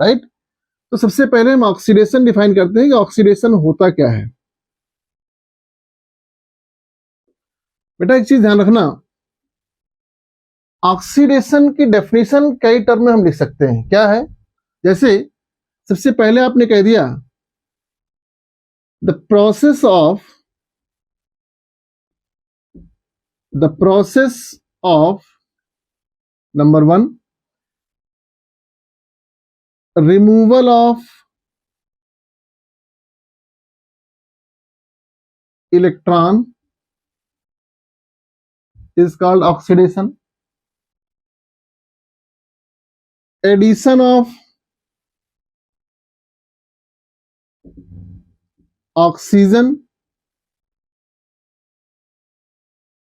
Right. तो सबसे पहले हम ऑक्सीडेशन डिफाइन करते हैं कि ऑक्सीडेशन होता क्या है। बेटा एक चीज ध्यान रखना, ऑक्सीडेशन की डेफिनेशन कई टर्म में हम लिख सकते हैं। क्या है? जैसे सबसे पहले आपने कह दिया the process of number 1 removal of electron is called oxidation. Addition of oxygen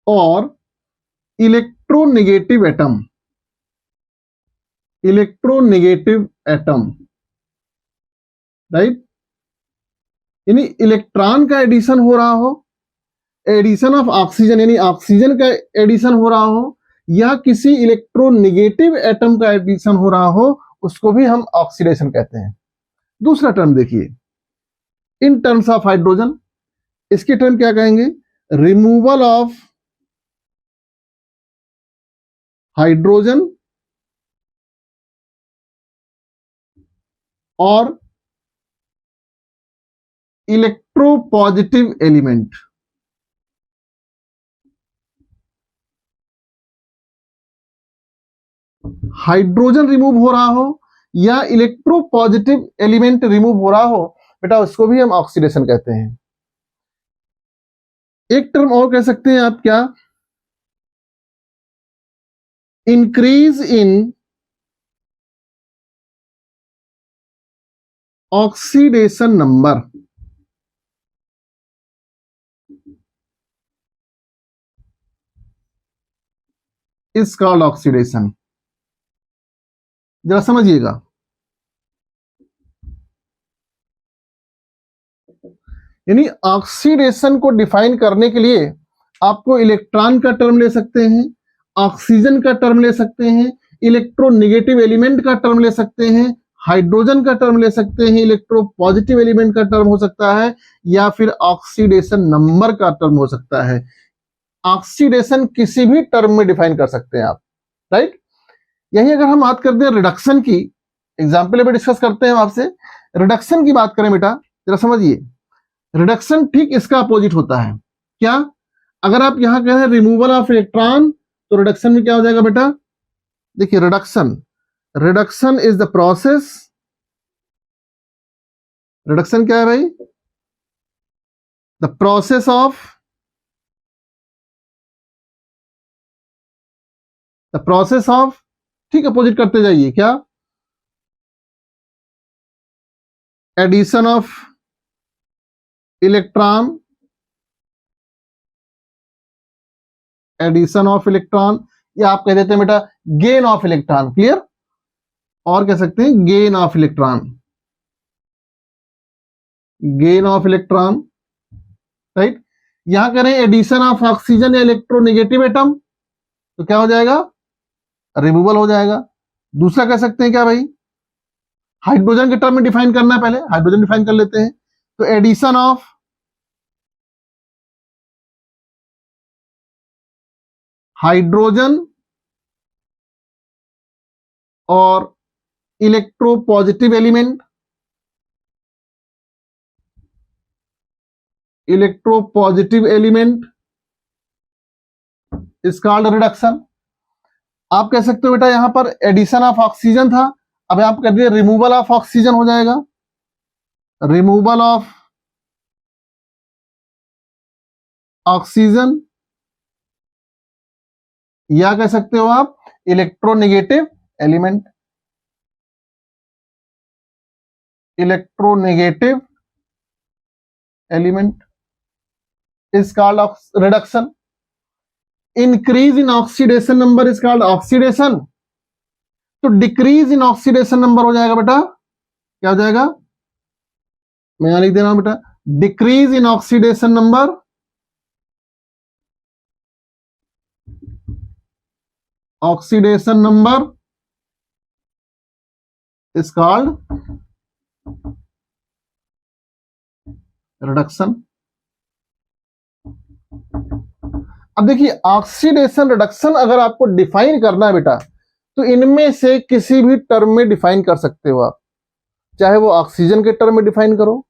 or electronegative atom, right. यानी इलेक्ट्रॉन का एडिशन हो रहा हो, एडिशन ऑफ ऑक्सीजन यानी ऑक्सीजन का एडिशन हो रहा हो, या किसी इलेक्ट्रोनेगेटिव एटम का एडिशन हो रहा हो, उसको भी हम ऑक्सीडेशन कहते हैं। दूसरा टर्म देखिए, इन टर्म्स ऑफ हाइड्रोजन, इसके टर्म क्या कहेंगे? रिमूवल ऑफ हाइड्रोजन और इलेक्ट्रोपॉजिटिव एलिमेंट। हाइड्रोजन रिमूव हो रहा हो या इलेक्ट्रोपॉजिटिव एलिमेंट रिमूव हो रहा हो, बेटा उसको भी हम ऑक्सीडेशन कहते हैं। एक टर्म और कह सकते हैं आप, क्या? Increase in oxidation number. Is called oxidation. जरा समझिएगा, यानी ऑक्सीडेशन को डिफाइन करने के लिए आपको इलेक्ट्रॉन का टर्म ले सकते हैं, ऑक्सीजन का टर्म ले सकते हैं, इलेक्ट्रोनेगेटिव एलिमेंट का टर्म ले सकते हैं, हाइड्रोजन का टर्म ले सकते हैं, इलेक्ट्रोपॉजिटिव एलिमेंट का टर्म हो सकता है, या फिर ऑक्सीडेशन नंबर का टर्म हो सकता है। ऑक्सीडेशन किसी भी टर्म में डिफाइन कर सकते हैं आप, राइट। यही अगर हम बात करते हैं रिडक्शन की, एग्जाम्पल अभी डिस्कस करते हैं आपसे। रिडक्शन की बात करें बेटा, जरा समझिए, रिडक्शन ठीक इसका अपोजिट होता है। क्या? अगर आप यहां कह रहे हैं रिमूवल ऑफ इलेक्ट्रॉन, तो रिडक्शन में क्या हो जाएगा बेटा? देखिए reduction is the process, reduction क्या है भाई? द प्रोसेस ऑफ ठीक अपोजिट करते जाइए। क्या? एडिशन ऑफ इलेक्ट्रॉन, या आप कह देते हैं बेटा गेन ऑफ इलेक्ट्रॉन। क्लियर? और कह सकते हैं गेन ऑफ इलेक्ट्रॉन, राइट। यहां करें एडिशन ऑफ ऑक्सीजन या इलेक्ट्रोनेगेटिव एटम, तो क्या हो जाएगा? रिमूवल हो जाएगा। दूसरा कह सकते हैं क्या भाई? हाइड्रोजन के टर्म में डिफाइन करना है, पहले हाइड्रोजन डिफाइन कर लेते हैं। तो एडिशन ऑफ हाइड्रोजन और electropositive element, is called reduction. आप कह सकते हो बेटा यहां पर एडिशन ऑफ ऑक्सीजन था, अब आप कह दिए रिमूवल ऑफ ऑक्सीजन हो जाएगा, रिमूवल ऑफ ऑक्सीजन, या कह सकते हो आप electronegative element, is called reduction. Increase in oxidation number is called oxidation. तो डिक्रीज इन ऑक्सीडेशन नंबर हो जाएगा बेटा, क्या हो जाएगा? मैं यहां लिख दे रहा हूं बेटा, decrease in oxidation number is called reduction. अब देखिए ऑक्सीडेशन रिडक्शन अगर आपको डिफाइन करना है बेटा, तो इनमें से किसी भी टर्म में डिफाइन कर सकते हो आप, चाहे वो ऑक्सीजन के टर्म में डिफाइन करो,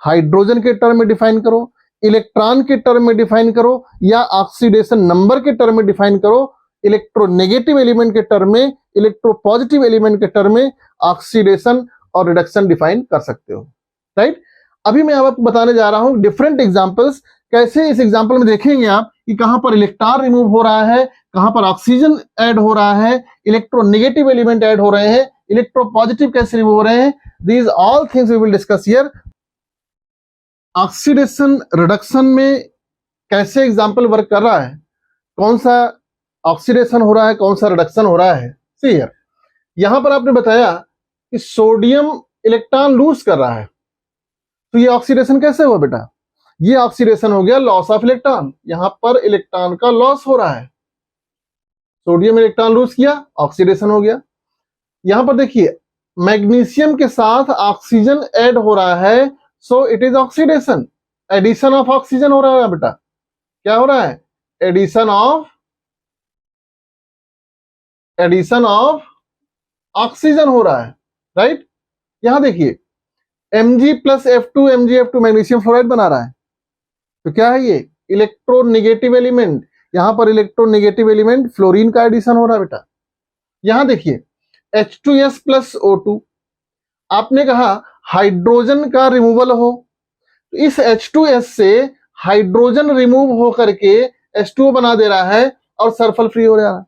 हाइड्रोजन के टर्म में डिफाइन करो, इलेक्ट्रॉन के टर्म में डिफाइन करो, या ऑक्सीडेशन नंबर के टर्म में डिफाइन करो, इलेक्ट्रोनेगेटिव एलिमेंट के टर्म में, इलेक्ट्रोपॉजिटिव एलिमेंट के टर्म में ऑक्सीडेशन और रिडक्शन डिफाइन कर सकते हो, राइट। अभी मैं आपको बताने जा रहा हूं डिफरेंट एग्जांपल्स, कैसे इस एग्जांपल में देखेंगे आप कि कहां पर इलेक्ट्रॉन रिमूव हो रहा है, कहां पर ऑक्सीजन ऐड हो रहा है, इलेक्ट्रोनेगेटिव एलिमेंट ऐड हो रहे हैं, इलेक्ट्रोपॉजिटिव कैसे रिमूव हो रहे हैं। These all things we will discuss here. Oxidation reduction में कैसे एग्जांपल वर्क कर रहा है, कौन सा ऑक्सीडेशन हो रहा है, कौन सा रिडक्शन हो रहा है। सी हियर, यहां पर आपने बताया कि सोडियम इलेक्ट्रॉन लूज कर रहा है, तो ये ऑक्सीडेशन कैसे हुआ बेटा, ये ऑक्सीडेशन हो गया लॉस ऑफ इलेक्ट्रॉन, यहां पर इलेक्ट्रॉन का लॉस हो रहा है, सोडियम इलेक्ट्रॉन लूज किया, ऑक्सीडेशन हो गया। यहां पर देखिए मैग्नीशियम के साथ ऑक्सीजन ऐड हो रहा है, so it is oxidation, addition of oxygen हो रहा है बेटा, क्या हो रहा है, एडिशन ऑफ ऑक्सीजन हो रहा है, राइट। यहां देखिए Mg+F2 MgF2 मैग्नीशियम फ्लोराइड बना रहा है, तो क्या है ये, इलेक्ट्रोनेगेटिव एलिमेंट, यहां पर इलेक्ट्रोनेगेटिव एलिमेंट फ्लोरीन का एडिशन हो रहा है बेटा। यहां देखिए H2S+O2, आपने कहा हाइड्रोजन का रिमूवल हो, तो इस H2S से हाइड्रोजन रिमूव हो करके H2O बना दे रहा है और सल्फर फ्री हो जा रहा है,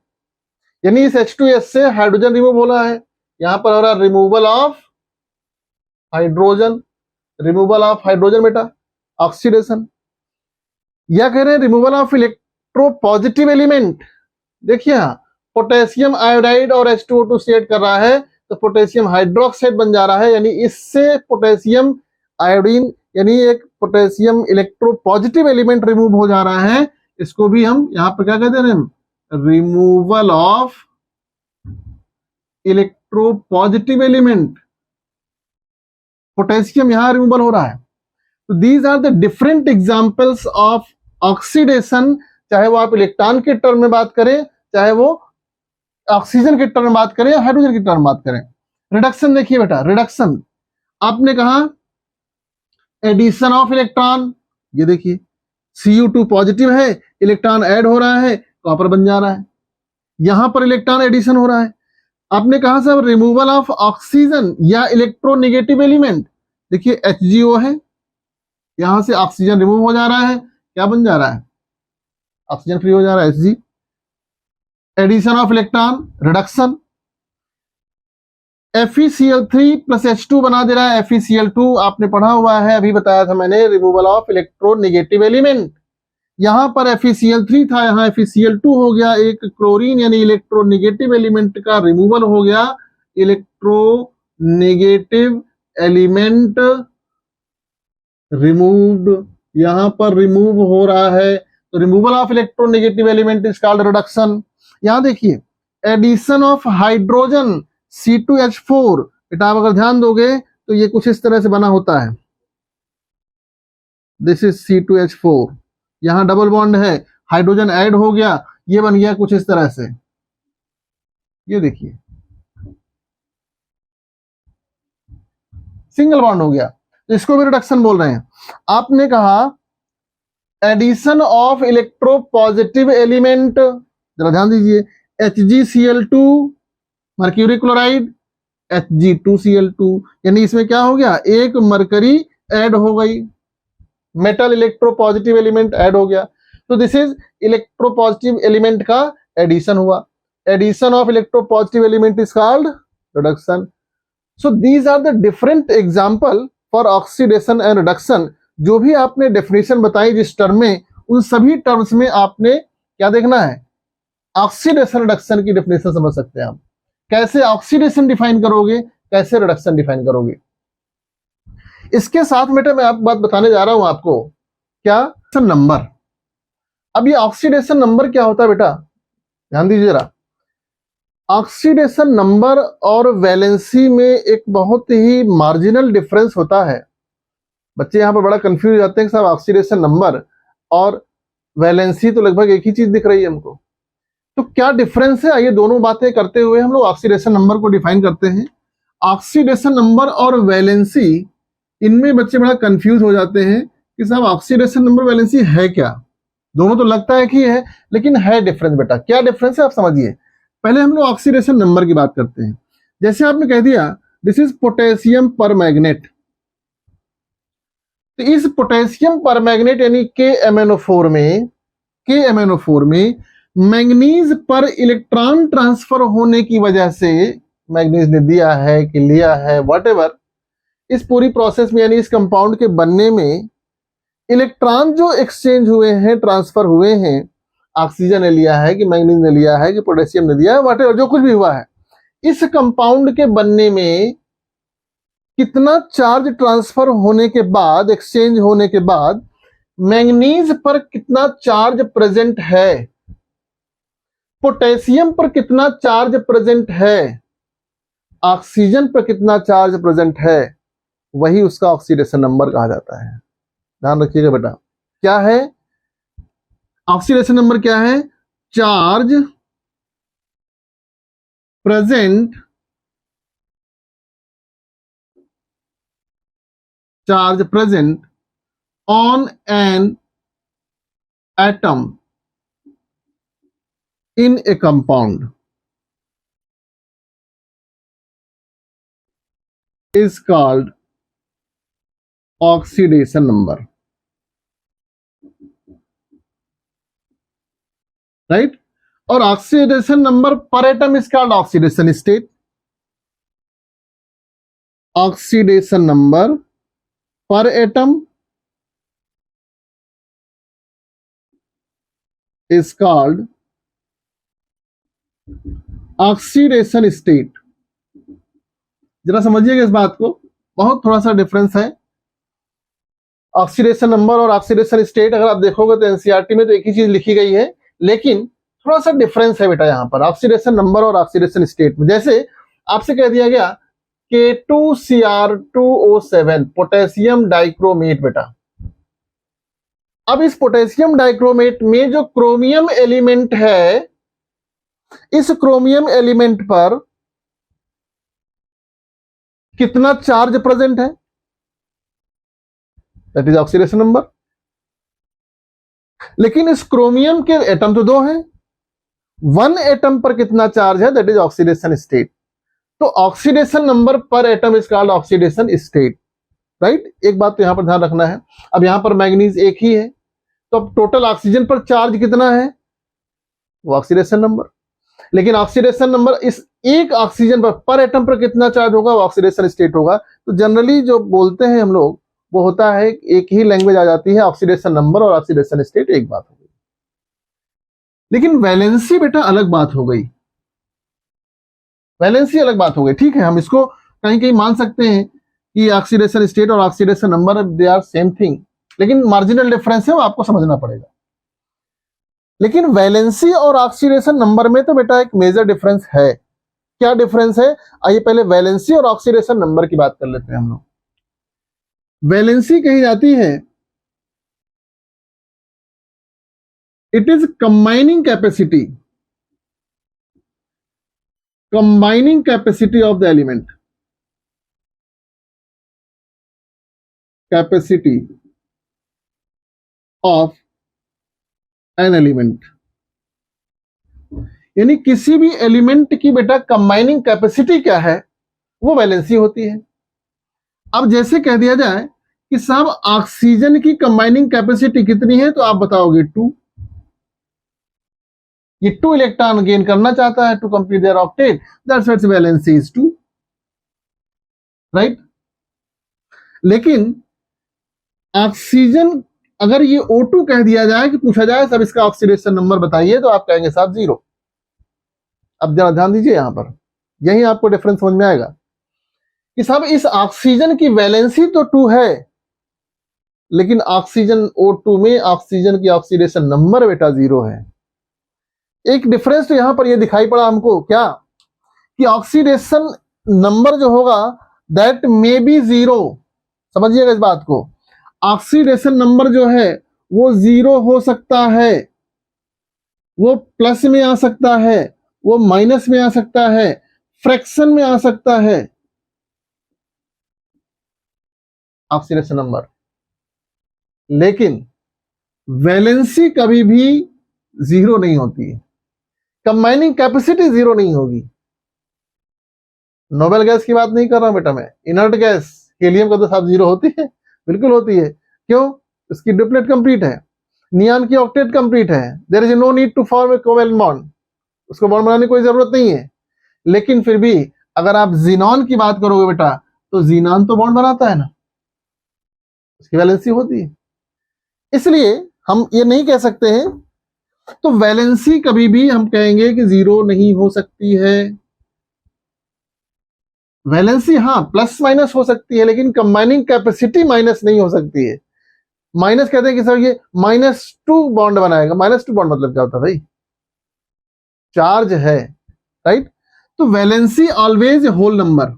यानी इस H2S से हाइड्रोजन रिमूव हो रहा है, यहां पर हो रहा है removal of hydrogen, removal of hydrogen बेटा, ऑक्सीडेशन। या कह रहे हैं रिमूवल ऑफ इलेक्ट्रोपॉजिटिव एलिमेंट, देखिए पोटेशियम आयोडाइड और H2O2 सेट कर रहा है, तो पोटेशियम हाइड्रोक्साइड बन जा रहा है, यानी इससे पोटेशियम आयोडीन यानी एक पोटेशियम इलेक्ट्रोपॉजिटिव एलिमेंट रिमूव हो जा रहा है, इसको भी हम यहां पर क्या कहते हैं, removal of electropositive element, potassium यहां रिमूवल हो रहा है। तो these are the different examples of oxidation, चाहे वो आप इलेक्ट्रॉन के टर्म में बात करें, चाहे वो ऑक्सीजन के टर्म में बात करें या हाइड्रोजन के टर्म में बात करें। रिडक्शन देखिए बेटा, रिडक्शन आपने कहा एडिशन ऑफ इलेक्ट्रॉन, ये देखिए Cu2 पॉजिटिव है, इलेक्ट्रॉन ऐड हो रहा है, कॉपर बन जा रहा है, यहां पर इलेक्ट्रॉन एडिशन हो रहा है। आपने कहा सर रिमूवल ऑफ ऑक्सीजन या इलेक्ट्रोनेगेटिव एलिमेंट, देखिए HgO है, यहां से ऑक्सीजन रिमूव हो जा रहा है, क्या बन जा रहा है, ऑक्सीजन फ्री हो जा रहा है Hg, addition of electron, reduction. FeCl3+H2 बना दे रहा है, FeCl2 आपने पढ़ा हुआ है, अभी बताया था मैंने, रिमूवल ऑफ इलेक्ट्रोनेगेटिव एलिमेंट। यहां पर FeCl3 था, यहां FeCl2 हो गया, एक क्लोरीन यानी इलेक्ट्रोनेगेटिव एलिमेंट का रिमूवल हो गया, इलेक्ट्रोनेगेटिव एलिमेंट रिमूव्ड, यहां पर रिमूव हो रहा है, तो removal of electronegative element is called reduction. यहां देखिए एडिशन ऑफ हाइड्रोजन C2H4, बेटा आप अगर ध्यान दोगे तो ये कुछ इस तरह से बना होता है, दिस इज C2H4, यहां डबल बॉन्ड है, हाइड्रोजन ऐड हो गया, ये बन गया कुछ इस तरह से, ये देखिए सिंगल बॉन्ड हो गया, तो इसको भी रिडक्शन बोल रहे हैं। आपने कहा एडिशन ऑफ इलेक्ट्रोपॉजिटिव एलिमेंट, जरा ध्यान दीजिए, HgCl2 मर्क्यूरी क्लोराइड, Hg2Cl2, यानी इसमें क्या हो गया, एक मरकरी ऐड हो गई, मेटल इलेक्ट्रोपॉजिटिव एलिमेंट ऐड हो गया, तो दिस इज इलेक्ट्रोपॉजिटिव एलिमेंट का एडिशन हुआ, addition of electropositive element is called reduction. So these are the different example for oxidation and reduction. जो भी आपने डेफिनेशन बताई जिस टर्म में, उन सभी टर्म्स में आपने क्या देखना है, ऑक्सीडेशन रिडक्शन की डेफिनेशन समझ सकते हैं आप, कैसे ऑक्सीडेशन डिफाइन करोगे, कैसे रिडक्शन डिफाइन करोगे। इसके साथ बेटा मैं बात बताने जा रहा हूं आपको, क्या नंबर। अब ये ऑक्सीडेशन नंबर क्या होता है बेटा, ध्यान दीजिए जरा। ऑक्सीडेशन नंबर और वैलेंसी में एक बहुत ही मार्जिनल डिफरेंस होता है। बच्चे यहाँ पर बड़ा कंफ्यूज हो जाते हैं कि साहब ऑक्सीडेशन नंबर और वैलेंसी तो लगभग एक ही चीज दिख रही है हमको, तो क्या डिफरेंस है? आइए दोनों बातें करते हुए हम लोग ऑक्सीडेशन नंबर को डिफाइन करते हैं। ऑक्सीडेशन नंबर और वैलेंसी, इनमें बच्चे बड़ा कंफ्यूज हो जाते हैं कि साहब ऑक्सीडेशन नंबर वैलेंसी है क्या। दोनों तो लगता है कि है, लेकिन है डिफरेंस। बेटा क्या डिफरेंस है आप समझिए। पहले हम लोग ऑक्सीडेशन नंबर की बात करते हैं। जैसे आपने कह दिया दिस इज पोटेशियम पर मैग्नेट, तो इस पोटेशियम पर मैग्नेट यानी KMnO4 में मैंगनीज पर इलेक्ट्रॉन ट्रांसफर होने की वजह से, मैंगनीज ने दिया है कि लिया है व्हाटएवर, इस पूरी प्रोसेस में यानी इस कंपाउंड के बनने में इलेक्ट्रॉन जो एक्सचेंज हुए हैं, ट्रांसफर हुए हैं, ऑक्सीजन ने लिया है कि मैंगनीज ने लिया है कि पोटेशियम ने दिया है, व्हाटएवर जो कुछ भी हुआ है, इस कंपाउंड के बनने में कितना चार्ज ट्रांसफर होने के बाद, एक्सचेंज होने के बाद मैंगनीज पर कितना चार्ज प्रेजेंट है, पोटेशियम पर कितना चार्ज प्रेजेंट है, ऑक्सीजन पर कितना चार्ज प्रेजेंट है, वही उसका ऑक्सीडेशन नंबर कहा जाता है। ध्यान रखिएगा बेटा, क्या है ऑक्सीडेशन नंबर? क्या है? Charge present, charge present on an atom in a compound is called oxidation number, right? और oxidation number per atom is called oxidation state. Oxidation number per atom is called oxidation state. जरा समझिएगा इस बात को, बहुत थोड़ा सा difference है ऑक्सीडेशन नंबर और ऑक्सीडेशन स्टेट। अगर आप देखोगे तो एनसीईआरटी में तो एक ही चीज लिखी गई है, लेकिन थोड़ा सा डिफरेंस है बेटा यहाँ पर ऑक्सीडेशन नंबर और ऑक्सीडेशन स्टेट में। जैसे आपसे कह दिया गया K2Cr2O7 पोटेशियम डाइक्रोमेट बेटा, अब इस पोटेशियम डाइक्रोमेट में जो क्रोमियम एलिमेंट है, इस क्रोमियम एलिमेंट पर कितना चार्ज प्रेजेंट है, दैट इज ऑक्सीडेशन नंबर। लेकिन इस क्रोमियम के एटम तो दो हैं, वन एटम पर कितना चार्ज है, दैट इज ऑक्सीडेशन स्टेट। तो ऑक्सीडेशन नंबर पर atom is called oxidation state, right. एक बात तो यहां पर ध्यान रखना है, अब यहां पर मैंगनीज एक ही है, तो अब टोटल ऑक्सीजन पर चार्ज कितना है, वो ऑक्सीडेशन नंबर। लेकिन ऑक्सीडेशन नंबर इस एक ऑक्सीजन पर एटम पर कितना चार्ज होगा, वो ऑक्सीडेशन स्टेट होगा। तो जनरली जो बोलते हैं हम लोग, वो होता है एक ही लैंग्वेज आ जाती है, ऑक्सीडेशन नंबर और ऑक्सीडेशन स्टेट एक बात हो गई। लेकिन वैलेंसी बेटा अलग बात हो गई, वैलेंसी अलग बात हो गई। ठीक है, हम इसको कहीं कहीं मान सकते हैं कि ऑक्सीडेशन स्टेट और oxidation number they are same thing, लेकिन मार्जिनल डिफरेंस है, वो आपको समझना पड़ेगा। लेकिन वैलेंसी और ऑक्सीडेशन नंबर में तो बेटा एक मेजर डिफरेंस है। क्या डिफरेंस है? आइए पहले वैलेंसी और ऑक्सीडेशन नंबर की बात कर लेते हैं हम लोग। वैलेंसी कही जाती है, it is combining capacity, combining capacity of the element, capacity of an element, यानी किसी भी एलिमेंट की बेटा कंबाइनिंग कैपेसिटी क्या है, वो वैलेंसी होती है। अब जैसे कह दिया जाए कि साहब ऑक्सीजन की कंबाइनिंग कैपेसिटी कितनी है, तो आप बताओगे 2। ये 2 इलेक्ट्रॉन गेन करना चाहता है to complete their octet, that's why its valency is 2, right. लेकिन ऑक्सीजन अगर ये O2 कह दिया जाए कि पूछा जाए सब इसका ऑक्सीडेशन नंबर बताइए, तो आप कहेंगे साहब 0। अब जरा ध्यान दीजिए यहां पर, यही आपको डिफरेंस समझ में आएगा कि साहब इस ऑक्सीजन की वैलेंसी तो 2 है, लेकिन ऑक्सीजन O2 में ऑक्सीजन की ऑक्सीडेशन नंबर बेटा 0 है। एक डिफरेंस तो यहां पर ये दिखाई पड़ा हमको, क्या कि ऑक्सीडेशन नंबर जो होगा दैट मे बी जीरो, समझिएगा इस बात को, ऑक्सीडेशन नंबर जो है वो जीरो हो सकता है, वो प्लस में आ सकता है, वो माइनस में आ सकता है, फ्रैक्शन में आ सकता है ऑक्सीडेशन नंबर, लेकिन वैलेंसी कभी भी जीरो नहीं होती है, कंबाइनिंग कैपेसिटी जीरो नहीं होगी। नोबेल गैस की बात नहीं कर रहा हूं बेटा मैं, इनर्ट गैस हीलियम का तो साथ जीरो होती है, बिल्कुल होती है। क्यों? उसकी डिप्लेट कंप्लीट है, नियान की ऑक्टेट कंप्लीट है, there is no need to form a covalent bond, उसको बॉन्ड बनाने की कोई जरूरत नहीं है। लेकिन फिर भी अगर आप जीनॉन की बात करोगे बेटा, तो जीनॉन तो बॉन्ड बनाता है ना, उसकी वैलेंसी होती है। इसलिए हम ये नहीं कह सकते हैं, तो वैलेंसी कभी भी हम कहेंगे कि जीरो नहीं हो सकती है। वैलेंसी हाँ प्लस माइनस हो सकती है, लेकिन कंबाइनिंग कैपेसिटी माइनस नहीं हो सकती है। माइनस कहते हैं कि सर ये -2 बॉन्ड बनाएगा, -2 बॉन्ड मतलब क्या होता है भाई? चार्ज है, राइट? तो वैलेंसी ऑलवेज होल नंबर,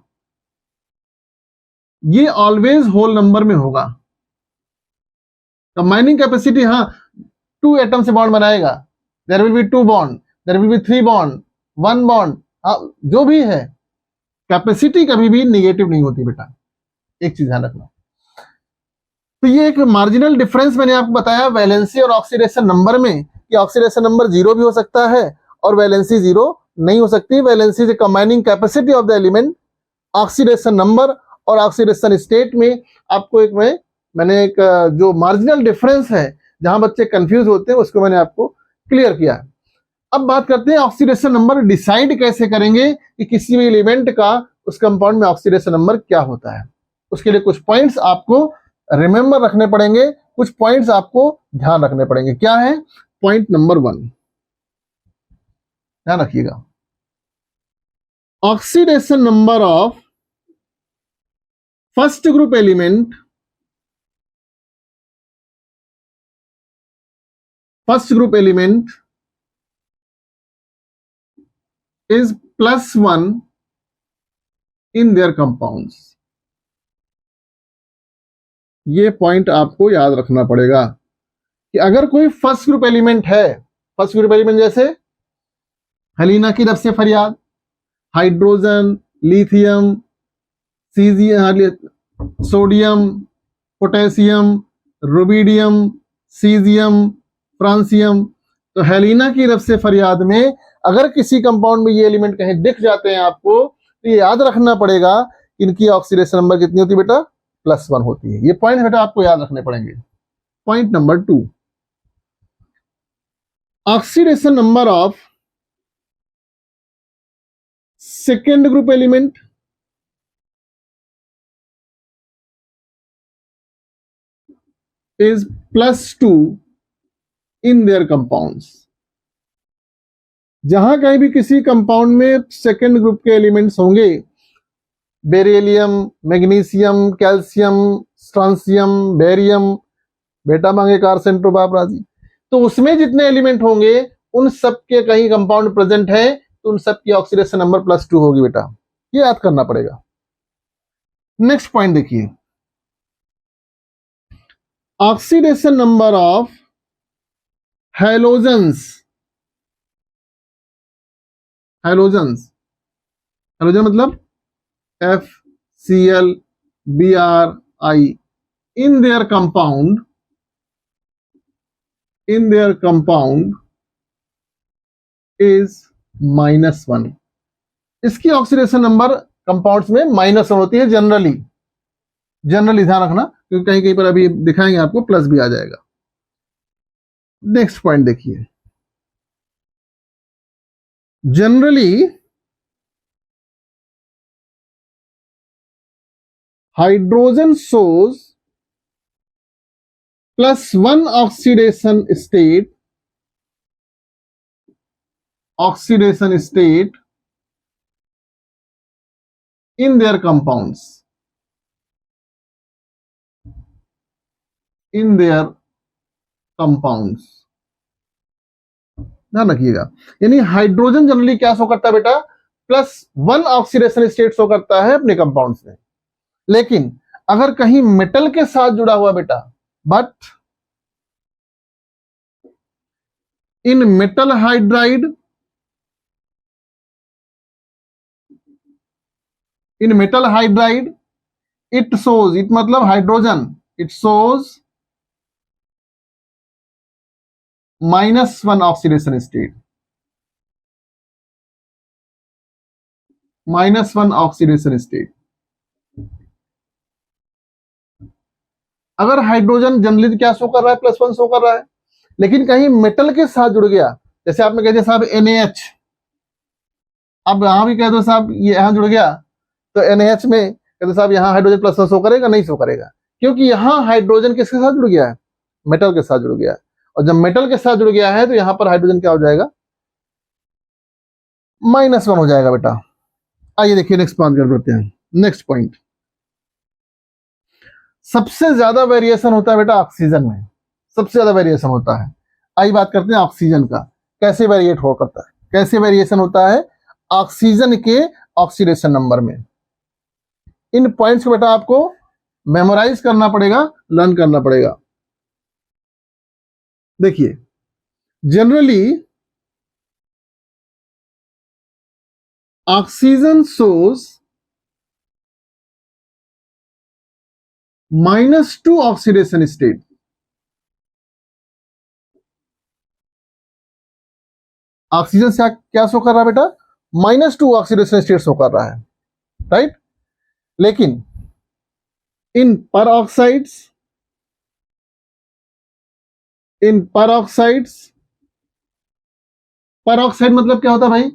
ये ऑलवेज होल नंबर में होगा। कंबाइनिंग कैपेसिटी हाँ 2 एटम से बॉन्ड बनाएगा, there will be 2 bond, there will be 3 bond, 1 bond, हाँ जो भी है, कैपेसिटी कभी भी निगेटिव नहीं होती बेटा, एक चीज ध्यान रखना। तो ये एक मार्जिनल डिफरेंस मैंने आपको बताया वैलेंसी और ऑक्सीडेशन नंबर में, कि ऑक्सीडेशन नंबर जीरो भी हो सकता है और वैलेंसी जीरो नहीं हो सकती। वैलेंसी से combining capacity of the element, oxidation number और ऑक्सीडेशन स्टेट में आपको एक मैंने एक जो मार्जिनल डिफरेंस है जहां बच्चे कंफ्यूज होते हैं उसको मैंने आपको क्लियर किया। अब बात करते हैं ऑक्सीडेशन नंबर डिसाइड कैसे करेंगे कि किसी भी एलिमेंट का उस कंपाउंड में ऑक्सीडेशन नंबर क्या होता है। उसके लिए कुछ पॉइंट्स आपको रिमेंबर रखने पड़ेंगे, कुछ पॉइंट्स आपको ध्यान रखने पड़ेंगे। क्या है? पॉइंट नंबर 1 ध्यान रखिएगा, oxidation number of first group element, first group element is +1 in their compounds. ये पॉइंट आपको याद रखना पड़ेगा कि अगर कोई फर्स्ट ग्रुप एलिमेंट है, फर्स्ट ग्रुप एलिमेंट जैसे हेलिना की रब से फरियाद, hydrogen, lithium, sodium, potassium, rubidium, caesium, francium. तो हेलिना की रब से फरियाद में अगर किसी कंपाउंड में ये एलिमेंट कहीं दिख जाते हैं आपको, तो ये याद रखना पड़ेगा इनकी ऑक्सीडेशन नंबर कितनी होती है बेटा? +1 होती है। ये पॉइंट बेटा आपको याद रखने पड़ेंगे। Point number 2, oxidation number of second group element is +2 in their compounds। जहां कहीं भी किसी कंपाउंड में सेकेंड ग्रुप के एलिमेंट्स होंगे, beryllium, magnesium, calcium, strontium, barium, बेटा मांगे कारसेंट्रो बाप राजी, तो उसमें जितने एलिमेंट होंगे उन सब के कहीं कंपाउंड प्रेजेंट है तो उन सब की ऑक्सीडेशन नंबर +2 होगी बेटा, ये याद करना पड़ेगा। नेक्स्ट पॉइंट देखिए, oxidation number of halogens, halogens, halogen मतलब FCl, Bri in their compound is -1। इसकी ऑक्सीडेशन नंबर कंपाउंड्स में -1 होती है जनरली, जनरली ध्यान रखना क्योंकि कहीं कहीं पर अभी दिखाएंगे आपको प्लस भी आ जाएगा। नेक्स्ट पॉइंट देखिए, generally hydrogen shows +1 oxidation state in their compounds, ध्यान रखिएगा। यानी हाइड्रोजन जनरली क्या शो करता है बेटा? +1 ऑक्सीडेशन स्टेट शो करता है अपने कंपाउंड्स में। लेकिन अगर कहीं मेटल के साथ जुड़ा हुआ बेटा, but in metal hydride, in metal hydride it shows, it मतलब hydrogen, it shows -1 oxidation state, -1 oxidation state. अगर हाइड्रोजन जनरली क्या शो कर रहा है, +1 शो कर रहा है, लेकिन कहीं मेटल के साथ जुड़ गया, जैसे आपने कह दिया साहब NaH, अब यहां भी कह दो साहब ये यहां जुड़ गया, तो NaH में कह दो साहब यहां हाइड्रोजन +1 शो करेगा, नहीं शो करेगा, क्योंकि यहां हाइड्रोजन किसके साथ जुड़ गया है, मेटल के साथ जुड़ गया है। और जब मेटल के साथ जुड़ गया है तो यहां पर हाइड्रोजन क्या हो जाएगा, -1 हो जाएगा बेटा। आइए देखिए नेक्स्ट पॉइंट कर देते हैं। नेक्स्ट पॉइंट, सबसे ज्यादा वेरिएशन होता है बेटा ऑक्सीजन में, सबसे ज्यादा वेरिएशन होता है। आइए बात करते हैं ऑक्सीजन का, कैसे वेरिएट हो करता है, कैसे वेरिएशन होता है ऑक्सीजन के ऑक्सीडेशन नंबर में। इन पॉइंट्स को बेटा आपको मेमोराइज करना पड़ेगा, लर्न करना पड़ेगा। देखिए generally oxygen shows -2 oxidation state, oxygen से क्या शो कर रहा है बेटा, -2 ऑक्सीडेशन स्टेट शो कर रहा है, राइट। लेकिन इन परऑक्साइड्स, इन परऑक्साइड्स, परऑक्साइड मतलब क्या होता है भाई,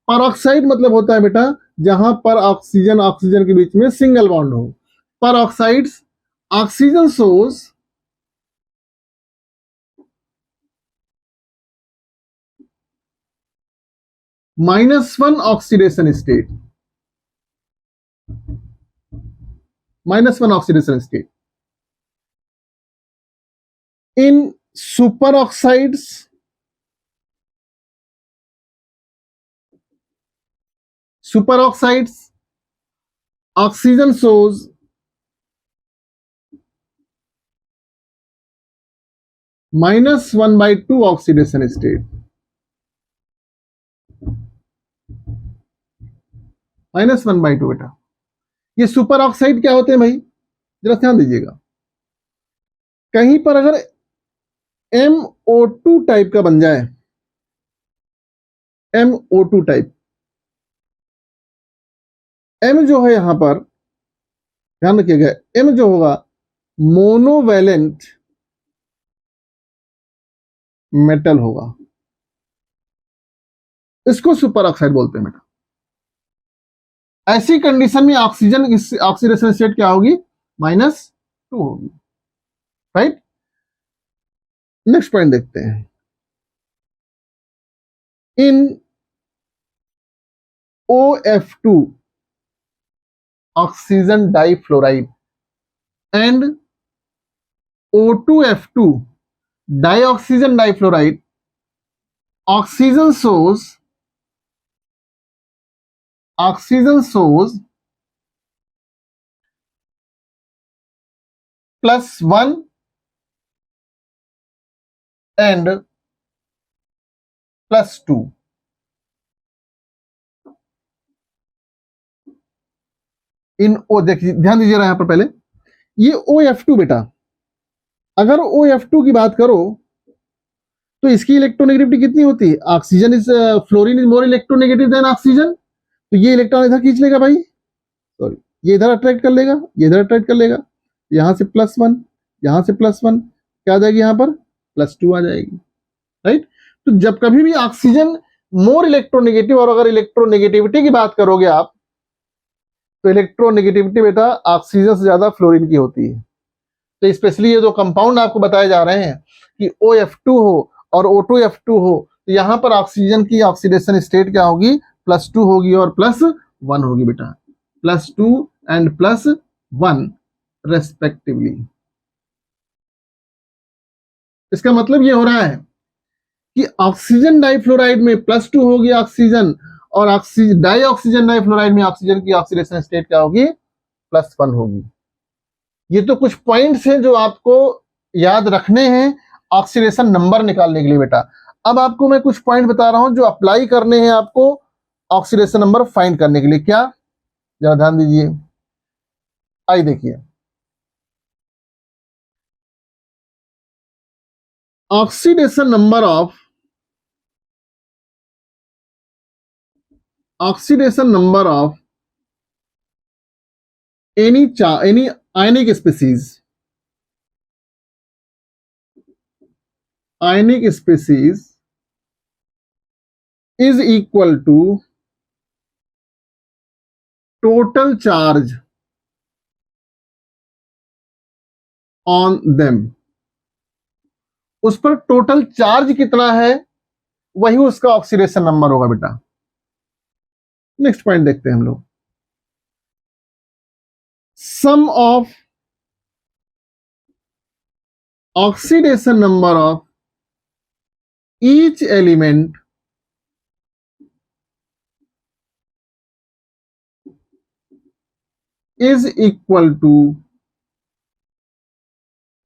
परऑक्साइड मतलब होता है बेटा जहां पर ऑक्सीजन ऑक्सीजन के बीच में सिंगल बॉन्ड हो। Peroxides, oxygen source -1 oxidation state, -1 oxidation state. In superoxides, superoxides oxygen source -1/2 oxidation state, -1/2 बेटा। ये सुपर ऑक्साइड क्या होते हैं भाई, जरा ध्यान दीजिएगा। कहीं पर अगर MO2 टाइप का बन जाए, MO2 टाइप, M जो है यहां पर ध्यान रखिएगा, M जो होगा मोनोवैलेंट मेटल होगा, इसको सुपर ऑक्साइड बोलते हैं बेटा। ऐसी कंडीशन में ऑक्सीजन ऑक्सीडेशन स्टेट क्या होगी, -2 होगी, राइट। नेक्स्ट पॉइंट देखते हैं। In OF2 oxygen difluoride and O2F2 dioxygen difluoride, oxygen source +1 and +2। In O देखिए, ध्यान दीजिएगा यहां पर पहले, ये OF2 बेटा, अगर OF2 की बात करो तो इसकी इलेक्ट्रोनेगेटिविटी कितनी होती है, oxygen is fluorine is more electronegative than oxygen, तो ये इलेक्ट्रॉन इधर खींच लेगा भाई, सॉरी ये इधर अट्रैक्ट कर लेगा, ये इधर अट्रैक्ट कर लेगा, यहां से +1, यहां से +1, क्या आ जाएगी यहां पर +2 आ जाएगी, राइट। तो जब कभी भी ऑक्सीजन मोर इलेक्ट्रोनेगेटिव, और अगर इलेक्ट्रोनेगेटिविटी की बात करोगे आप, तो इलेक्ट्रोनेगेटिविटी बेटा ऑक्सीजन से ज्यादा फ्लोरीन की होती है। तो स्पेशली ये जो कंपाउंड आपको बताए जा रहे हैं कि OF2 हो और O2F2 हो, तो यहां पर ऑक्सीजन की ऑक्सीडेशन स्टेट क्या होगी, +2 होगी और +1 होगी बेटा, +2 एंड +1 रेस्पेक्टिवली। इसका मतलब ये हो रहा है कि ऑक्सीजन डाइफ्लोराइड में +2 होगी ऑक्सीजन और डाई ऑक्सीजन डाइफ्लोराइड में ऑक्सीजन की ऑक्सीडेशन स्टेट क्या होगी, +1 होगी। ये तो कुछ पॉइंट्स हैं जो आपको याद रखने हैं ऑक्सीडेशन नंबर निकालने के लिए बेटा। अब आपको मैं कुछ पॉइंट बता रहा हूं जो अप्लाई करने हैं आपको ऑक्सीडेशन नंबर फाइंड करने के लिए। क्या, जरा ध्यान दीजिए, आइए देखिए। Oxidation number of any ionic species is equal to total charge on them। उस पर टोटल चार्ज कितना है वही उसका ऑक्सीडेशन नंबर होगा बेटा। नेक्स्ट पॉइंट देखते हैं हम लोग। Sum of oxidation number of each element is equal to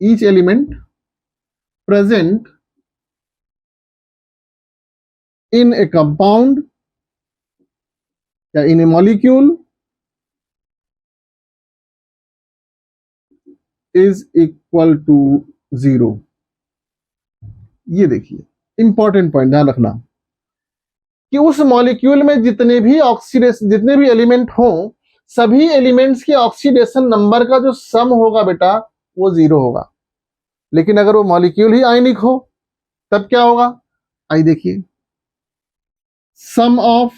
each element present in a compound या in a molecule is equal to 0। ये देखिए इंपॉर्टेंट पॉइंट, ध्यान रखना कि उस मॉलिक्यूल में जितने भी एलिमेंट हों, सभी एलिमेंट्स के ऑक्सीडेशन नंबर का जो सम होगा बेटा वो 0 होगा। लेकिन अगर वो मॉलिक्यूल ही आयनिक हो तब क्या होगा, आइए देखिए। Sum of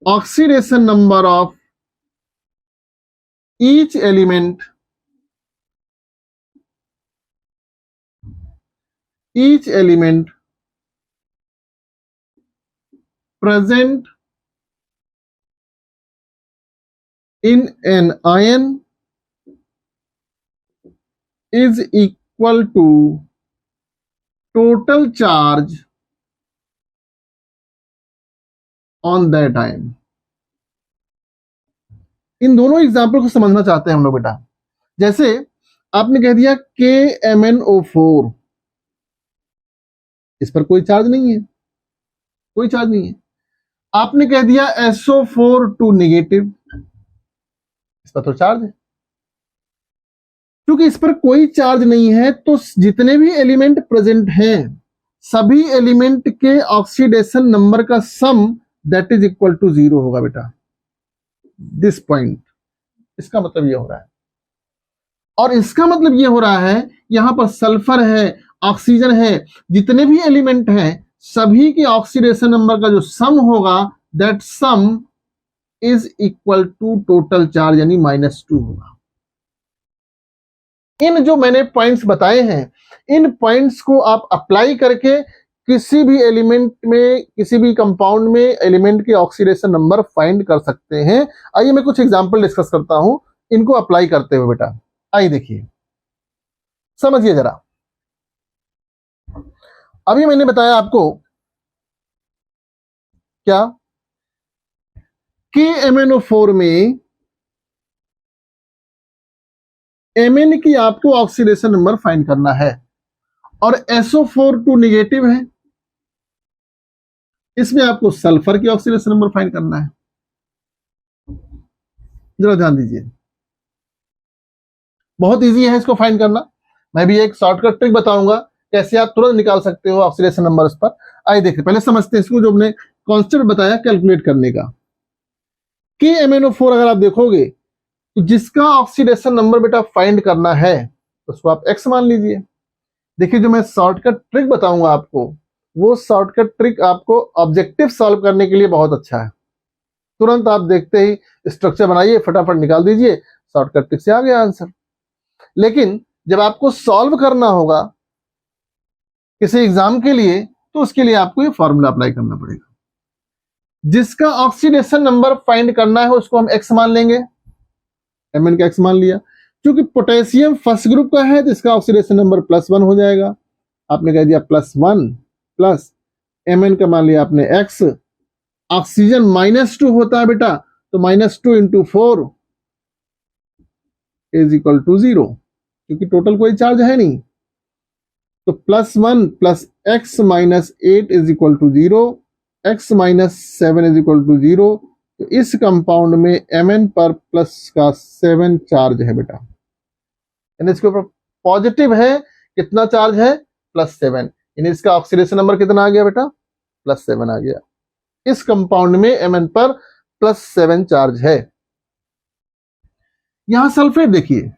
oxidation number of each element present in an ion is equal to total charge on that ion। इन दोनों एग्जाम्पल को समझना चाहते हैं हम लोग बेटा। जैसे आपने कह दिया KMnO4, इस पर कोई चार्ज नहीं है, कोई चार्ज नहीं है। आपने कह दिया SO4 नेगेटिव, इस पर तो चार्ज है। क्योंकि इस पर कोई चार्ज नहीं है तो जितने भी एलिमेंट प्रेजेंट हैं सभी एलिमेंट के ऑक्सीडेशन नंबर का सम दैट इज इक्वल टू 0 होगा बेटा। दिस पॉइंट, इसका मतलब ये हो रहा है। और इसका मतलब ये हो रहा है यहां पर सल्फर है, ऑक्सीजन है, जितने भी एलिमेंट हैं सभी के ऑक्सीडेशन नंबर का जो सम होगा that sum is equal to total charge यानी -2 होगा। इन जो मैंने पॉइंट्स बताए हैं इन पॉइंट्स को आप अप्लाई करके किसी भी एलिमेंट में, किसी भी कंपाउंड में एलिमेंट के ऑक्सीडेशन नंबर फाइंड कर सकते हैं। आइए मैं कुछ एग्जांपल डिस्कस करता हूं इनको अप्लाई करते हुए बेटा। आइए देखिए, समझिए जरा। अभी मैंने बताया आपको क्या, KMnO4 में Mn की आपको ऑक्सीडेशन नंबर फाइंड करना है और SO4 नेगेटिव है, इसमें आपको सल्फर की ऑक्सीडेशन नंबर फाइंड करना है। जरा ध्यान दीजिए, बहुत इजी है इसको फाइंड करना। मैं भी एक शॉर्टकट ट्रिक बताऊंगा कैसे आप तुरंत निकाल सकते हो ऑक्सीडेशन नंबर इस पर। आइए देखिए, पहले समझते हैं इसको जो हमने कॉन्सेप्ट बताया कैलकुलेट करने का। KMnO4 अगर आप देखोगे तो जिसका ऑक्सीडेशन नंबर बेटा फाइंड करना है उसको आप x मान लीजिए। देखिए जो मैं शॉर्टकट ट्रिक बताऊंगा आपको वो शॉर्टकट ट्रिक आपको ऑब्जेक्टिव सॉल्व करने के लिए बहुत अच्छा है। तुरंत आप देखते ही स्ट्रक्चर बनाइए, फटाफट निकाल दीजिए, शॉर्टकट ट्रिक से आ गया आंसर। लेकिन जब आपको सॉल्व करना होगा किसी एग्जाम के लिए तो उसके लिए आपको ये फॉर्मूला अप्लाई करना पड़ेगा। जिसका ऑक्सीडेशन नंबर फाइंड करना है उसको हम x मान लेंगे, Mn का x मान लिया। क्योंकि पोटेशियम फर्स्ट ग्रुप का है तो इसका ऑक्सीडेशन नंबर +1 हो जाएगा। आपने कह दिया +1 प्लस Mn का मान लिया आपने x, ऑक्सीजन -2 होता है बेटा, तो -2 × 4 इज इक्वल टू 0, क्योंकि टोटल कोई चार्ज है नहीं। तो +1 + x - 8 is equal to 0, x - 7 is equal to 0। तो इस कंपाउंड में Mn पर प्लस का 7 चार्ज है बेटा, यानी इसके ऊपर पॉजिटिव है, कितना चार्ज है, +7, यानी इसका ऑक्सीडेशन नंबर कितना आ गया बेटा, +7 आ गया। इस कंपाउंड में Mn पर +7 चार्ज है। यहां सल्फेट देखिए,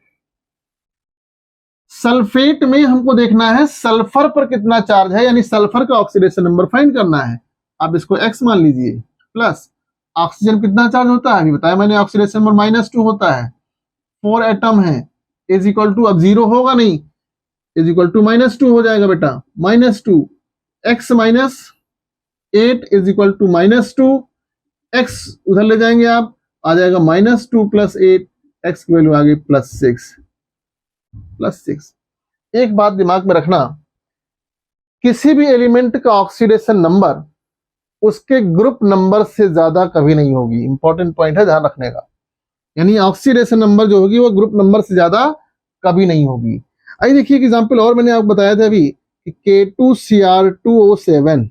सल्फेट में हमको देखना है सल्फर पर कितना चार्ज है, यानी सल्फर का ऑक्सीडेशन नंबर फाइंड करना है। आप इसको x मान लीजिए, प्लस ऑक्सीजन कितना चार्ज होता है, अभी बताया मैंने, ऑक्सीडेशन नंबर -2 होता है, 4 एटम है, इज इक्वल टू, अब 0 होगा नहीं, इज इक्वल टू -2 हो जाएगा बेटा, -2 x - 8 is equal to -2, x उधर ले जाएंगे आप, आ जाएगा -2 + 8, x की वैल्यू आ गई +6। एक बात दिमाग में रखना, किसी भी एलिमेंट का ऑक्सीडेशन नंबर उसके ग्रुप नंबर से ज्यादा कभी नहीं होगी। इंपॉर्टेंट पॉइंट है ध्यान रखने का, यानी ऑक्सीडेशन नंबर जो होगी वो ग्रुप नंबर से ज्यादा कभी नहीं होगी। आइए देखिए एक एग्जांपल और मैंने आपको बताया था अभी कि K2Cr2O7,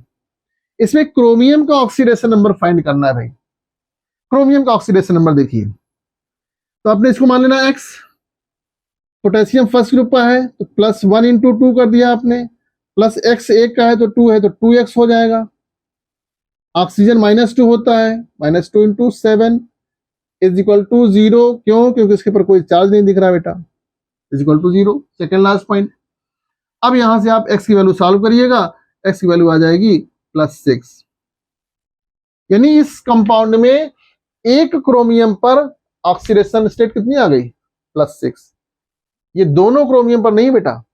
इसमें क्रोमियम का ऑक्सीडेशन नंबर फाइंड करना है भाई। क्रोमियम का ऑक्सीडेशन नंबर देखिए, तो आपने इसको मान लेना x, पोटेशियम फर्स्ट ग्रुप का है तो +1 × 2 कर दिया आपने, प्लस x एक का है तो 2 है तो 2x हो जाएगा। ऑक्सीजन -2 होता है, -2 × 7 इज इक्वल टू 0, क्यों, क्योंकि इसके ऊपर कोई चार्ज नहीं दिख रहा बेटा, is equal to 0। Second last point. अब यहां से आप x की वैल्यू सॉल्व करिएगा, x की वैल्यू आ जाएगी +6, यानी इस कंपाउंड में एक क्रोमियम पर ऑक्सीडेशन स्टेट कितनी आ गई, +6। ये दोनों क्रोमियम पर नहीं बेटा,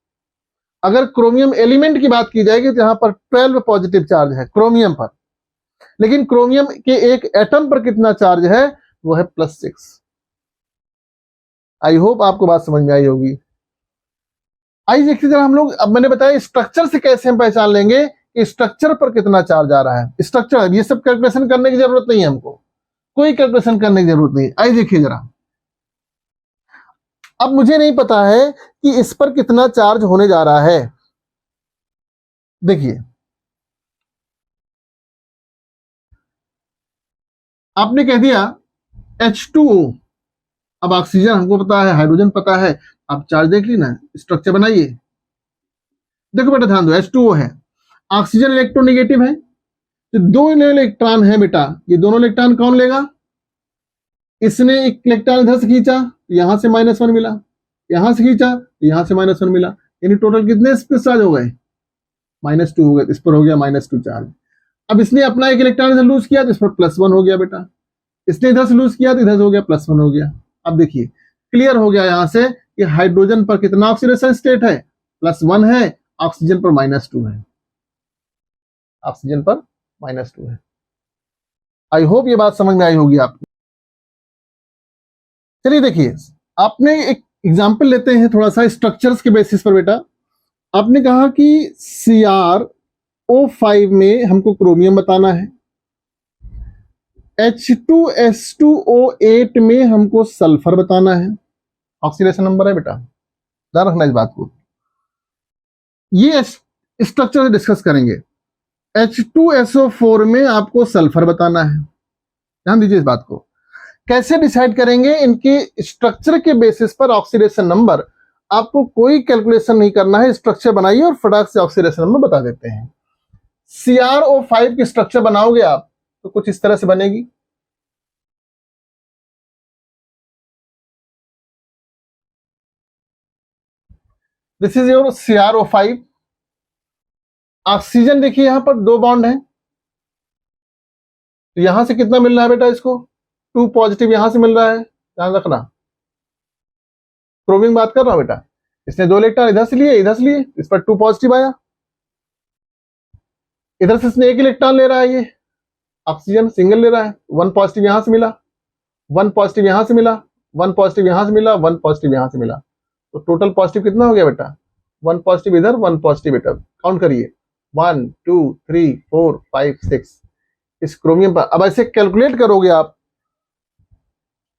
अगर क्रोमियम एलिमेंट की बात की जाएगी तो यहां पर 12 पॉजिटिव चार्ज है क्रोमियम पर, लेकिन क्रोमियम के एक एटम पर कितना चार्ज है, वो है +6। आई होप आपको बात समझ में आई होगी। आइए देखिए जरा हम लोग, अब मैंने बताया स्ट्रक्चर से कैसे हम पहचान लेंगे कि स्ट्रक्चर पर कितना चार्ज आ रहा है। स्ट्रक्चर, ये सब कैलकुलेशन करने की जरूरत नहीं है, हमको कोई कैलकुलेशन करने की जरूरत नहीं। आइए देखिए जरा, अब मुझे नहीं पता है कि इस पर कितना चार्ज होने जा रहा है। देखिए आपने कह दिया H2O, अब ऑक्सीजन हमको पता है, हाइड्रोजन पता है, आप चार्ज देख ली ना, स्ट्रक्चर बनाइए। देखो बेटा ध्यान दो, H2O है, ऑक्सीजन इलेक्ट्रोनेगेटिव है, तो 2 इलेक्ट्रॉन है बेटा, ये दोनों इलेक्ट्रॉन कौन लेगा, इसने एक इलेक्ट्रॉन इधर से खींचा, यहां से -1 मिला, यहां से खींचा तो यहां से -1 मिला, यानी टोटल कितने इस पर चार्ज हो गए, -2 हो गए, इस पर हो गया -2 चार्ज। अब इसने अपना एक इलेक्ट्रॉन इधर लूज किया तो इस पर +1 हो गया बेटा, इसने इधर से लूज किया तो इधर से हो गया +1 हो गया। अब देखिए क्लियर हो गया यहां से कि हाइड्रोजन पर कितना ऑक्सीडेशन स्टेट है, +1 है, ऑक्सीजन पर -2 है, ऑक्सीजन पर -2 है। आई होप ये बात समझ में आई होगी आपको। चलिए देखिए, आपने एक एग्जांपल लेते हैं थोड़ा सा स्ट्रक्चर्स के बेसिस पर बेटा। आपने कहा कि CrO5 में हमको क्रोमियम बताना है, H2S2O8 में हमको सल्फर बताना है, ऑक्सीडेशन नंबर है बेटा, ध्यान रखना इस बात को। ये स्ट्रक्चर डिस्कस करेंगे। H2SO4 में आपको सल्फर बताना है, ध्यान दीजिए इस बात को। कैसे डिसाइड करेंगे, इनके स्ट्रक्चर के बेसिस पर ऑक्सीडेशन नंबर, आपको कोई कैलकुलेशन नहीं करना है, स्ट्रक्चर बनाइए और फटाक से ऑक्सीडेशन नंबर बता देते हैं। CrO5 की स्ट्रक्चर बनाओगे आप तो कुछ इस तरह से बनेगी। This is your CrO5। Oxygen देखिए यहां पर 2 बॉन्ड है, तो यहां से कितना मिल रहा है बेटा इसको, 2 पॉजिटिव यहां से मिल रहा है, ध्यान रखना। क्रोमियम बात कर रहा हूं बेटा, इसने 2 इलेक्ट्रॉन इधर से लिए, इधर से लिए, इस पर 2 पॉजिटिव आया, इधर से इसने 1 इलेक्ट्रॉन ले रहा है, ये ऑक्सीजन सिंगल ले रहा है, 1 पॉजिटिव यहां से मिला, 1 पॉजिटिव यहां से मिला, 1 पॉजिटिव यहां से मिला, 1 पॉजिटिव यहां से मिला, तो टोटल पॉजिटिव कितना हो गया बेटा, 1 पॉजिटिव इधर, 1 पॉजिटिव इधर, काउंट करिए, 1 2 3 4 5 6 इस क्रोमियम पर। अब ऐसे कैलकुलेट करोगे आप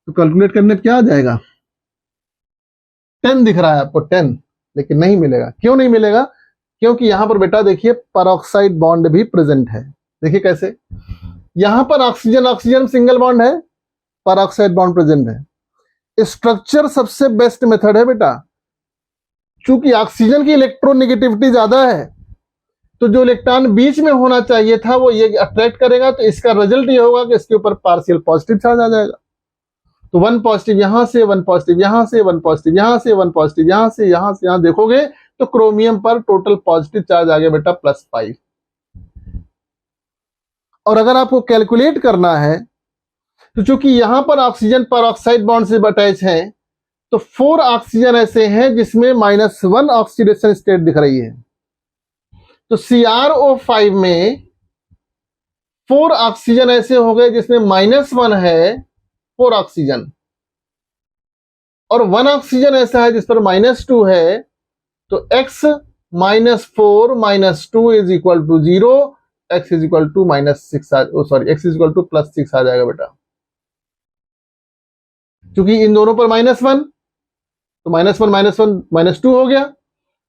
तो कैलकुलेट करने पे क्या आ जाएगा, 10 दिख रहा है आपको 10, लेकिन नहीं मिलेगा। क्यों नहीं मिलेगा, क्योंकि यहां पर बेटा देखिए पेरोक्साइड बॉन्ड भी प्रेजेंट है। देखिए कैसे, यहां पर ऑक्सीजन ऑक्सीजन सिंगल बॉन्ड है, पेरोक्साइड बॉन्ड प्रेजेंट है। स्ट्रक्चर सबसे बेस्ट मेथड है बेटा, चूंकि ऑक्सीजन की इलेक्ट्रोनेगेटिविटी ज्यादा है तो जो इलेक्ट्रॉन बीच में होना चाहिए था वो ये अट्रैक्ट करेगा, तो इसका रिजल्ट ये होगा कि इसके ऊपर पार्शियल पॉजिटिव चार्ज आ जाएगा। तो 1 पॉजिटिव यहां से, 1 पॉजिटिव यहां से, 1 पॉजिटिव यहां से, 1 पॉजिटिव यहां से, यहां देखोगे तो क्रोमियम पर टोटल पॉजिटिव चार्ज आ गया बेटा +5। और अगर आपको कैलकुलेट करना है तो चूंकि यहां पर ऑक्सीजन पेरोक्साइड बॉन्ड से अटैच है तो 4 ऑक्सीजन ऐसे हैं जिसमें -1 ऑक्सीडेशन स्टेट दिख रही है। तो CrO5 में 4 ऑक्सीजन ऐसे हो गए जिसमें -1 है, 4 ऑक्सीजन, और 1 ऑक्सीजन ऐसा है जिस पर -2 है। तो x -4 -2 is equal to 0, x is equal to -6 sorry x is equal to +6 आ जाएगा बेटा। क्योंकि इन दोनों पर -1 तो -1 -2 हो गया,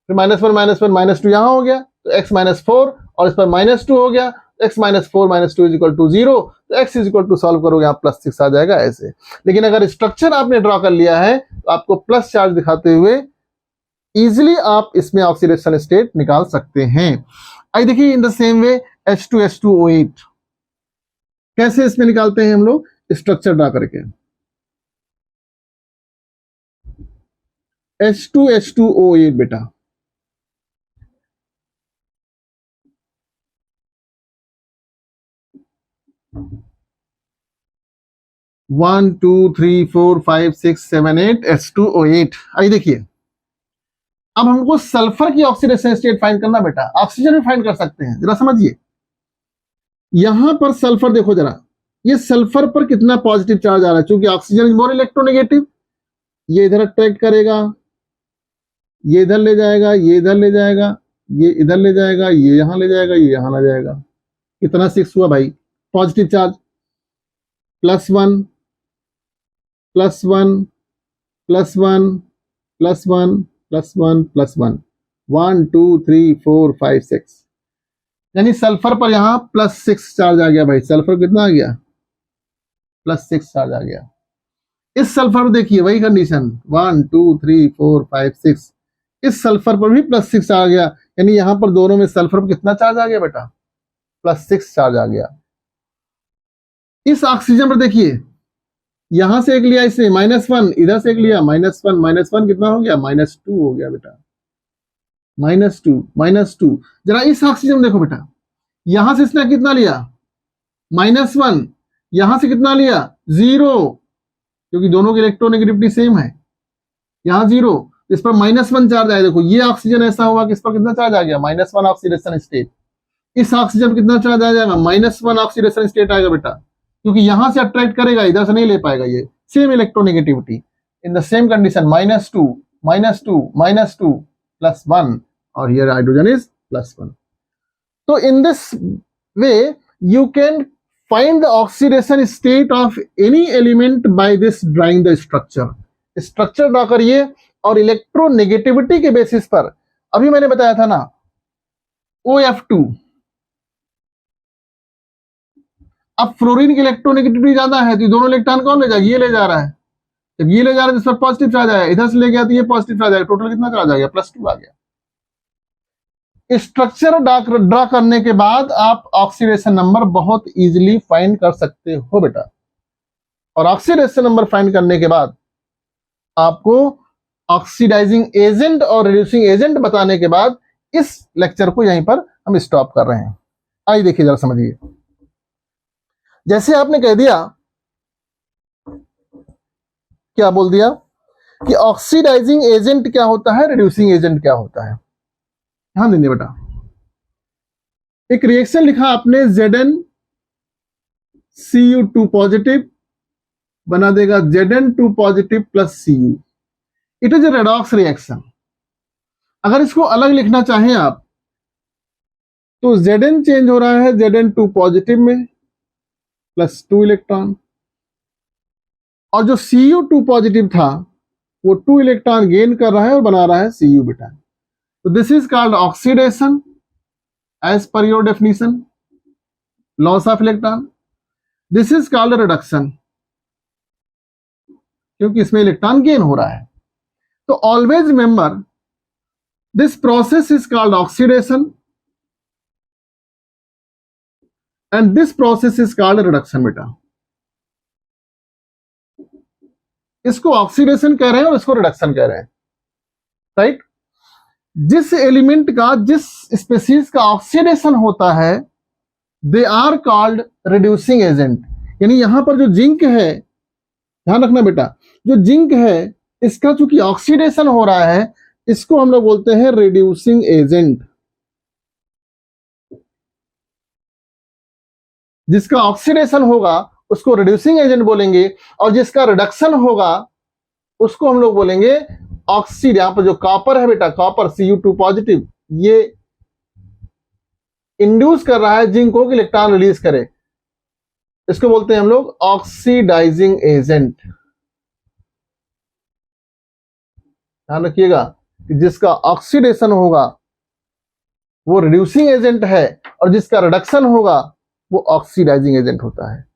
फिर -1 -2 यहां हो गया तो x -4, और इस पर -2 हो गया, x -4 -2 इज इक्वल टू 0, तो x is equal to solve करोगे आप +6 आ जाएगा ऐसे। लेकिन अगर स्ट्रक्चर आपने ड्रॉ कर लिया है तो आपको प्लस चार्ज दिखाते हुए इजिली आप इसमें ऑक्सीडेशन स्टेट निकाल सकते हैं। आई देखिए in the same way H2H2O8 कैसे इसमें निकालते हैं हम लोग, स्ट्रक्चर ड्रॉ करके। H2H2O8 बेटा, one two three four five six seven eight H2O8। आइए देखिए, अब हमको सल्फर की ऑक्सीडेशन स्टेट फाइंड करना बेटा, ऑक्सीजन भी फाइंड कर सकते हैं, जरा समझिए। यहां पर सल्फर देखो जरा, ये सल्फर पर कितना पॉजिटिव चार्ज आ रहा है, क्योंकि ऑक्सीजन इज मोर इलेक्ट्रोनेगेटिव। ये इधर अट्रैक्ट करेगा, ये इधर ले जाएगा, ये इधर ले जाएगा, ये इधर ले जाएगा, ये यहां ले जाएगा, ये यहां ले जाएगा। कितना 6 हुआ भाई पॉजिटिव चार्ज, +1 +1 +1 +1 +1 +1 1 2 3 4 5 6, यानी सल्फर पर यहां +6 चार्ज आ गया भाई। सल्फर कितना आ गया, +6 चार्ज आ गया। इस सल्फर पर देखिए वही कंडीशन 1 2 3 4 5 6, इस सल्फर पर भी +6 आ गया, यानी यहां पर दोनों में सल्फर पर कितना चार्ज आ गया बेटा, +6 चार्ज आ गया। इस ऑक्सीजन पर देखिए, यहां से एक लिया इसने -1, इधर से एक लिया -1 कितना हो गया, -2 हो गया बेटा, -2 जरा इस ऑक्सीजन देखो बेटा, यहां से इसने कितना लिया -1, यहां से कितना लिया 0, क्योंकि दोनों की इलेक्ट्रोनेगेटिविटी सेम है, यहां 0, इस पर -1 चार्ज आया। देखो ये ऑक्सीजन ऐसा हुआ कि इस पर कितना चार्ज आ गया, -1 ऑक्सीडेशन स्टेट। इस ऑक्सीजन पर कितना चार्ज आ जाएगा, -1 ऑक्सीडेशन स्टेट आएगा बेटा, क्योंकि यहां से अट्रैक्ट करेगा, इधर से नहीं ले पाएगा, ये same electronegativity. In the same condition -2 -2 +1, और हियर हाइड्रोजन इज +1। तो in this way you can find the oxidation state of any element by this drawing the structure. Structure draw करिए और इलेक्ट्रोनेगेटिविटी के बेसिस पर, अभी मैंने बताया था ना OF2, अब फ्लोरीन की इलेक्ट्रोनेगेटिविटी ज्यादा है तो दोनों इलेक्ट्रॉन कौन ले जाएगा, ये ले जा रहा है। जब ये ले जा रहा है तो इस पर पॉजिटिव चार्ज आया, इधर से ले गया तो ये पॉजिटिव चार्ज आया, टोटल कितना चार्ज आ गया, +2 आ गया। स्ट्रक्चर ड्रा करने के बाद आप ऑक्सीडेशन नंबर बहुत इजीली फाइंड कर सकते हो बेटा, और ऑक्सीडेशन नंबर फाइंड करने के बाद आपको ऑक्सीडाइजिंग एजेंट और रिड्यूसिंग एजेंट बताने के बाद इस लेक्चर को यहीं पर हम स्टॉप कर रहे हैं। आइए देखिए जरा समझिए, जैसे आपने कह दिया, क्या बोल दिया कि ऑक्सीडाइजिंग एजेंट क्या होता है, रिड्यूसिंग एजेंट क्या होता है, ध्यान देंगे बेटा। एक रिएक्शन लिखा आपने ZnCu2 पॉजिटिव बना देगा Zn2 positive +Cu। It is a redox reaction. अगर इसको अलग लिखना चाहें आप तो Zn चेंज हो रहा है Zn2 पॉजिटिव में प्लस 2 इलेक्ट्रॉन, और जो Cu2 पॉजिटिव था वो 2 इलेक्ट्रॉन गेन कर रहा है और बना रहा है Cu बीटा। तो this is called oxidation as per your definition, loss of electron. This is called reduction, क्योंकि इसमें इलेक्ट्रॉन गेन हो रहा है। तो always remember this process is called oxidation and this process is called reduction बेटा। इसको ऑक्सीडेशन कह रहे हैं और इसको रिडक्शन कह रहे हैं, राइट। जिस एलिमेंट का, जिस स्पीसीज का ऑक्सीडेशन होता है, they are called reducing agent. यानी यहां पर जो जिंक है, ध्यान रखना बेटा, जो जिंक है इसका चूंकि ऑक्सीडेशन हो रहा है, इसको हम लोग बोलते हैं रिड्यूसिंग एजेंट। जिसका ऑक्सीडेशन होगा उसको रिड्यूसिंग एजेंट बोलेंगे, और जिसका रिडक्शन होगा उसको हम लोग बोलेंगे ऑक्सीड। यहां पर जो कॉपर है बेटा, कॉपर Cu2 पॉजिटिव, ये इंड्यूस कर रहा है जिंक को कि इलेक्ट्रॉन रिलीज करे, इसको बोलते हैं हम लोग ऑक्सीडाइजिंग एजेंट। ध्यान रखिएगा कि जिसका ऑक्सीडेशन होगा वो रिड्यूसिंग एजेंट है, और जिसका रिडक्शन होगा वो ऑक्सीडाइजिंग एजेंट होता है।